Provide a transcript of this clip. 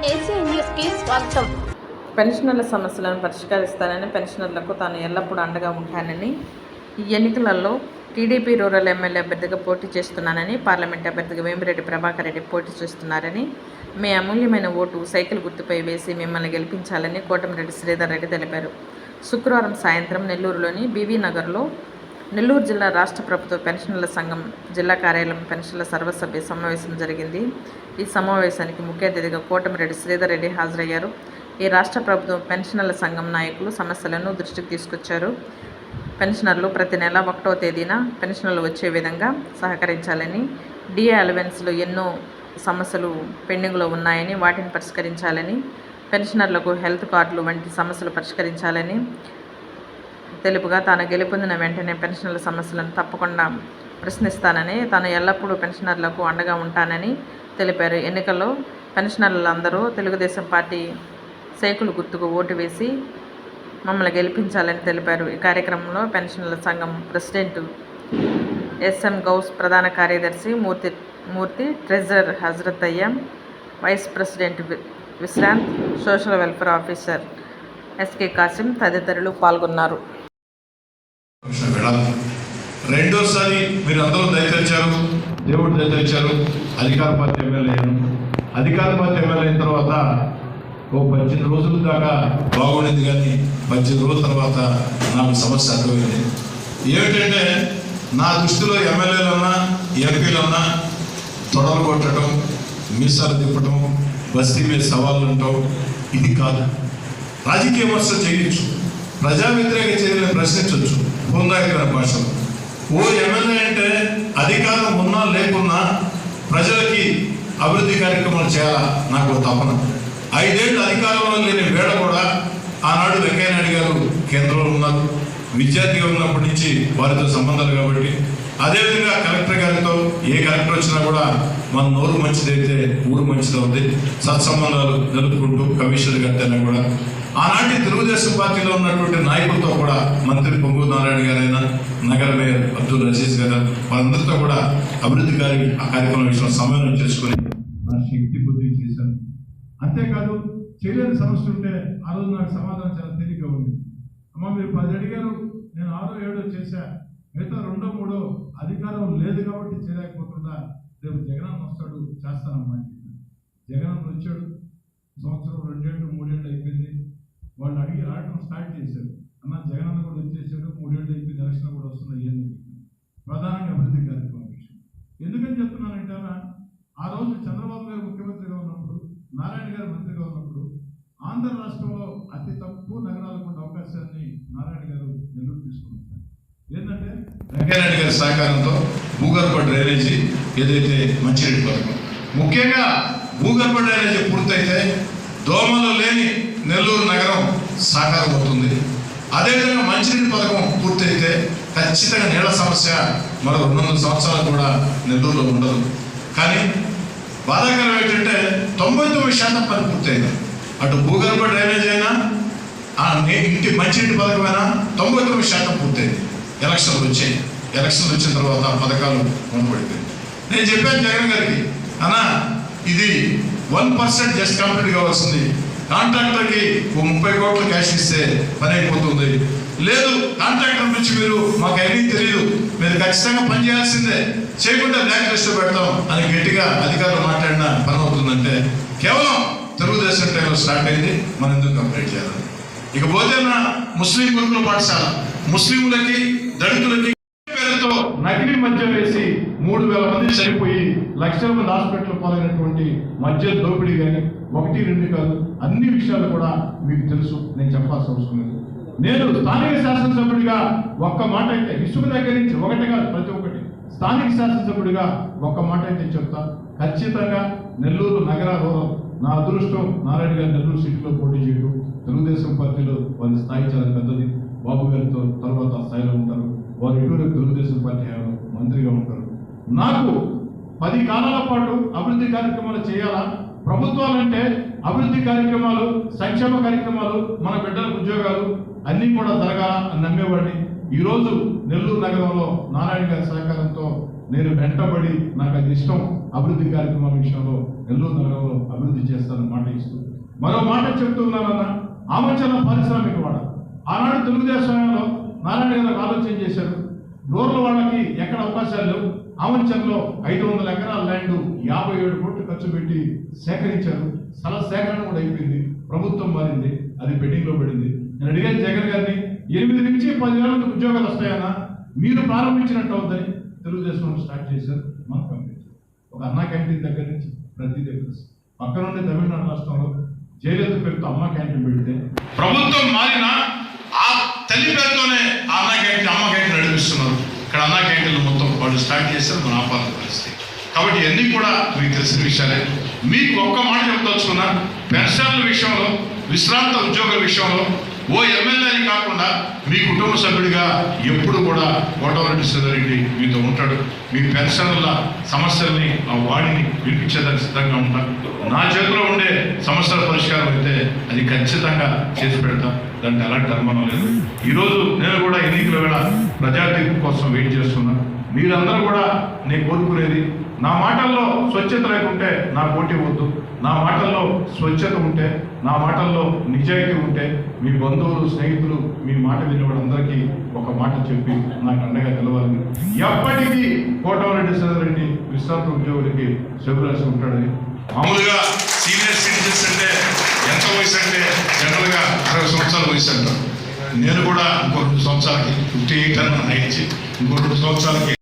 ACN news కి స్వాగతం. పెన్షనర్ల సమస్యలను పరిష్కరిస్తానని, పెన్షనర్లకు తాను ఎల్లప్పుడూ అండగా ఉంటానని, ఈ ఎన్నికలలో టీడీపీ రూరల్ ఎమ్మెల్యే అభ్యర్థిగా పోటీ చేస్తున్నానని, పార్లమెంట్ అభ్యర్థిగా వేమిరెడ్డి ప్రభాకర్ రెడ్డి పోటీ చేస్తున్నారని, మీ అమూల్యమైన ఓటు సైకిల్ గుర్తుపై వేసి మిమ్మల్ని గెలిపించాలని కోటమిరెడ్డి శ్రీధర్ రెడ్డి తెలిపారు. శుక్రవారం సాయంత్రం నెల్లూరులోని బీవీ నగర్లో నెల్లూరు జిల్లా రాష్ట్ర ప్రభుత్వ పెన్షనర్ల సంఘం జిల్లా కార్యాలయం పెన్షన్ల సర్వసభ్య సమావేశం జరిగింది. ఈ సమావేశానికి ముఖ్య అతిథిగా కోటమిరెడ్డి శ్రీధర్ రెడ్డి హాజరయ్యారు. ఈ రాష్ట్ర ప్రభుత్వం పెన్షనర్ల సంఘం నాయకులు సమస్యలను దృష్టికి తీసుకొచ్చారు. పెన్షనర్లు ప్రతి నెల 1వ తేదీన పెన్షన్లు వచ్చే విధంగా సహకరించాలని, డిఏ అలవెన్స్లో ఎన్నో సమస్యలు పెండింగ్లో ఉన్నాయని వాటిని పరిష్కరించాలని, పెన్షనర్లకు హెల్త్ కార్డులు వంటి సమస్యలు పరిష్కరించాలని తెలుపుగా, తాను గెలుపొందిన వెంటనే పెన్షనర్ల సమస్యలను తప్పకుండా ప్రశ్నిస్తానని, తాను ఎల్లప్పుడూ పెన్షనర్లకు అండగా ఉంటానని తెలిపారు. ఎన్నికల్లో పెన్షనర్లందరూ తెలుగుదేశం పార్టీ సైకిల్ గుర్తుకు ఓటు వేసి మమ్మల్ని గెలిపించాలని తెలిపారు. ఈ కార్యక్రమంలో పెన్షనర్ల సంఘం ప్రెసిడెంట్ ఎస్ఎం గౌస్, ప్రధాన కార్యదర్శి Murthy, treasurer Hazrat Ayyam, vice president విశ్రాంత్, social welfare officer SK Kasim తదితరులు పాల్గొన్నారు. రెండోసారి మీరు అందరూ దయతలిచారు, దేవుడు దయతలిచారు, అధికార పార్టీ ఎమ్మెల్యే అయ్యాను. అధికార పార్టీ ఎమ్మెల్యే అయిన తర్వాత 18 రోజుల దాకా బాగుండేది, కానీ 18 రోజుల తర్వాత నాకు సమస్య అర్థమైంది. ఏమిటంటే నా దృష్టిలో ఎమ్మెల్యేలన్నా ఎంపీలన్నా తొడలు కొట్టడం, మీసాలు తిప్పటం, బస్తీ మీద సవాళ్ళు ఉండటం ఇది కాదు. రాజకీయ విమర్శ చేయొచ్చు, ప్రజా వ్యతిరేక చర్యలను ప్రశ్నించవచ్చు హోందాయకర భాషలో. ఓ ఎమ్మెల్యే అంటే అధికారం ఉన్నా లేకున్నా ప్రజలకి అభివృద్ధి కార్యక్రమాలు చేయాలా నాకు తపన. 5 ఏళ్ళు అధికారంలో లేని వేళ కూడా ఆనాడు వెంకయ్య నాయుడు గారు కేంద్రంలో ఉన్నారు. విద్యార్థిగా ఉన్నప్పటి నుంచి వారితో సంబంధాలు కాబట్టి, అదేవిధంగా కలెక్టర్ గారితో ఏ కలెక్టర్ వచ్చినా కూడా మన నోరు మంచిదైతే ఊరు మంచిదవుతుంది, సత్సంబంధాలు జరుపుకుంటూ కమిషనర్ గారితో కూడా ఆనాటి తెలుగుదేశం పార్టీలో ఉన్నటువంటి నాయకులతో కూడా, మంత్రి పొంగు నారాయణ గారైనా, నగర మేయర్ అబ్దుల్ రజీజ్ గారు, వారందరితో కూడా అభివృద్ధి కార్యక్రమం విషయంలో సమన్వయం చేసుకుని నా శక్తి బుద్ధి చేశాను. అంతేకాదు చేయలేని సమస్య ఉంటే ఆ రోజు నాకు సమాధానం చాలా తేలిగ్గా ఉంది. అమ్మ మీరు 10 అడిగారు, నేను 6, 7 చేశా, మిగతా 2, 3 అధికారం లేదు కాబట్టి చేయలేకపోతుందా, రేపు జగనన్న వస్తాడు చేస్తానమ్మా. జగనన్న వచ్చాడు, సంవత్సరం 2 ఏళ్ళు 3 ఏళ్ళు అయిపోయింది. వాళ్ళు అడిగి ఆడటం స్టార్ట్ చేశారు. అన్న జగనన్న కూడా వచ్చేసాడు, 3 ఏళ్ళు అయిపోయింది, ఎలక్షన్ కూడా వస్తున్నాయి. ఏంది ప్రధానంగా అభివృద్ధి కార్యక్రమం విషయం ఎందుకని చెప్తున్నానంటే, ఆ రోజు చంద్రబాబు గారు ముఖ్యమంత్రిగా ఉన్నప్పుడు, నారాయణ గారు మంత్రిగా ఉన్నప్పుడు ఆంధ్ర రాష్ట్రంలో అతి తక్కువ నగరాలకు ఉన్న అవకాశాన్ని నారాయణ గారు నెల్లూరు తీసుకున్నారు. ఏంటంటే వెంకయ్యనాయుడు గారి సహకారంతో భూగర్భ డ్రైనేజీ ఏదైతే మంచినీటి పథకం, ముఖ్యంగా భూగర్భ డ్రైనేజీ పూర్తయితే దోమలు లేని నెల్లూరు నగరం సాకారం అవుతుంది. అదేవిధంగా మంచినీటి పథకం పూర్తయితే ఖచ్చితంగా నీళ్ల సమస్య మరో 200 సంవత్సరాలు కూడా నెల్లూరులో ఉండదు. కానీ బాధాకరం ఏంటంటే 99% పని పూర్తయింది. అటు భూగర్భ డ్రైనేజ్ అయినా, ఇంటి మంచినీటి పథకమైనా 99% పూర్తయింది. ఎలక్షన్లు వచ్చాయి. ఎలక్షన్లు వచ్చిన తర్వాత పథకాలు మొదలుపెట్టింది. నేను చెప్పాను జగన్ గారికి, అన్నా ఇది 1% జస్ట్ కంప్లీట్ కావాల్సింది, కాంట్రాక్టర్కి 30 కోట్లు క్యాష్ ఇస్తే పని అయిపోతుంది. లేదు కాంట్రాక్టర్ నుంచి మీరు మాకు ఏమీ తెలియదు, మీరు ఖచ్చితంగా పని చేయాల్సిందే, చేయకుండా బ్లాక్ లిస్ట్లో పెడతాం అని గట్టిగా అధికారులు మాట్లాడిన పని అవుతుందంటే కేవలం తెలుగుదేశం టైంలో స్టార్ట్ అయింది. మనం ఎందుకు కంప్లీట్ చేయాలి? ఇకపోతే నా ముస్లిం గురుకుల పాఠశాల, ముస్లింలకి దళితులకి పేరుతో నకిలీ మద్యం వేసి 3000 మంది చనిపోయి లక్షల మంది హాస్పిటల్ పాలైనటువంటి మద్యం దోపిడీ కానీ 1, 2 కాదు, అన్ని విషయాలు కూడా మీకు తెలుసు, నేను చెప్పాల్సిన అవసరం లేదు. నేను స్థానిక శాసనసభ్యుడిగా ఒక్క మాట అయితే, ఇసుక దగ్గర నుంచి ఒకటి కాదు ప్రతి ఒక్కటి, స్థానిక శాసనసభ్యుడిగా ఒక్క మాట అయితే చెప్తా, ఖచ్చితంగా నెల్లూరు నగర రూరల్ నా అదృష్టం నారాయణ గారు నెల్లూరు సిటీలో పోటీ చేయడం. తెలుగుదేశం పార్టీలో వాళ్ళ స్థాయి చాలా పెద్దది, బాబు గారితో తర్వాత స్థాయిలో ఉంటారు. వారు ఇటీవల తెలుగుదేశం పార్టీ మంత్రిగా ఉంటారు. నాకు 10 కాలాల పాటు అభివృద్ధి కార్యక్రమాలు చేయాలా, ప్రభుత్వాలంటే అభివృద్ధి కార్యక్రమాలు, సంక్షేమ కార్యక్రమాలు, మన బిడ్డలకు ఉద్యోగాలు అన్నీ కూడా జరగాల అని నమ్మేవాడిని. ఈరోజు నెల్లూరు నగరంలో నారాయణ గారి సహకారంతో నేను వెంటబడి, నాకు అది ఇష్టం, అభివృద్ధి కార్యక్రమాల విషయంలో నెల్లూరు నగరంలో అభివృద్ధి చేస్తానని మాట ఇస్తూ మరో మాట చెప్తున్నానన్న ఆమంచల పారిశ్రామిక వాడ ఆనాడు తెలుగుదేశంలో నారాయణ గారు ఆలోచన చేశారు. డోర్ల వాళ్ళకి ఎక్కడ అవకాశాలు లేవు. ఆమంచంలో 500 ఎకరాల ల్యాండ్ 57 కోట్లు ఖర్చు పెట్టి సేకరించారు. స్థల సేకరణ కూడా అయిపోయింది. ప్రభుత్వం మారింది, అది పెండింగ్ లో పడింది. నేను అడిగాను జగన్ గారిని, 8 నుంచి 10 వేల మంది ఉద్యోగాలు వస్తాయన్నా, మీరు ప్రారంభించినట్టు అవుతుందని తెలుగుదేశం స్టార్ట్ చేశారు. మనం కంప్లీట్ ఒక అన్నా క్యాంటీన్ దగ్గర నుంచి ప్రతి దగ్గర పక్కన ఉండే తమిళనాడు రాష్ట్రంలో జయలలిత పేరుతో అమ్మ క్యాంటీన్ పెడితే ప్రభుత్వం మారినా ఆ తల్లి పేరుతోనే ఆ అన్నా క్యాంటీన్ అమ్మ క్యాంటీన్ నడిపిస్తున్నారు. ఇక్కడ అన్నా క్యాంటీన్లు మొత్తం వాళ్ళు స్టార్ట్ చేశారు. మన ఆపాద పరిస్థితి. కాబట్టి ఇవన్నీ కూడా మీకు తెలిసిన విషయాలే. మీకు ఒక్క మాట చెప్పదలుచుకున్నా, పెన్షన్ల విషయంలో, విశ్రాంత ఉద్యోగుల విషయంలో ఓ ఎమ్మెల్యేని కాకుండా మీ కుటుంబ సభ్యుడిగా ఎప్పుడు కూడా కోటమిరెడ్డి శ్రీధర్రెడ్డి మీతో ఉంటాడు. మీ పెన్షన్ల సమస్యల్ని ఆ వాడిని వినిపించేదానికి సిద్ధంగా ఉంటాను. నా చేతిలో ఉండే సమస్యల పరిష్కారం అయితే అది ఖచ్చితంగా చేసి పెడతాం. దానికి ఎలాంటి అనుమానం లేదు. ఈరోజు నేను కూడా ఎన్నికల వేళ ప్రజా తీర్పు కోసం వెయిట్ చేస్తున్నాను. మీరందరూ కూడా నేను కోరుకునేది, నా మాటల్లో స్వచ్ఛత లేకుంటే నా పోటీ వద్దు. నా మాటల్లో స్వచ్ఛత ఉంటే, నా మాటల్లో నిజాయితీ ఉంటే, మీ బంధువులు స్నేహితులు మీ మాట వినేవాళ్ళందరికీ ఒక మాట చెప్పి నాకు అండగా నిలవాలని, ఎప్పటికీ కోటమిరెడ్డి శ్రీధర్రెడ్డి విశ్రాంత ఉద్యోగులకి చెవురాసి ఉంటాడని. మామూలుగా సీనియర్ సిటిజన్స్ అంటే ఎంత వయసు అంటే జనరల్గా 60 సంవత్సరాల వయసు అంటారు. నేను కూడా ఇంకో 2 సంవత్సరాలకి 58 అన్న ఇచ్చి ఇంకో 2 సంవత్సరాలకి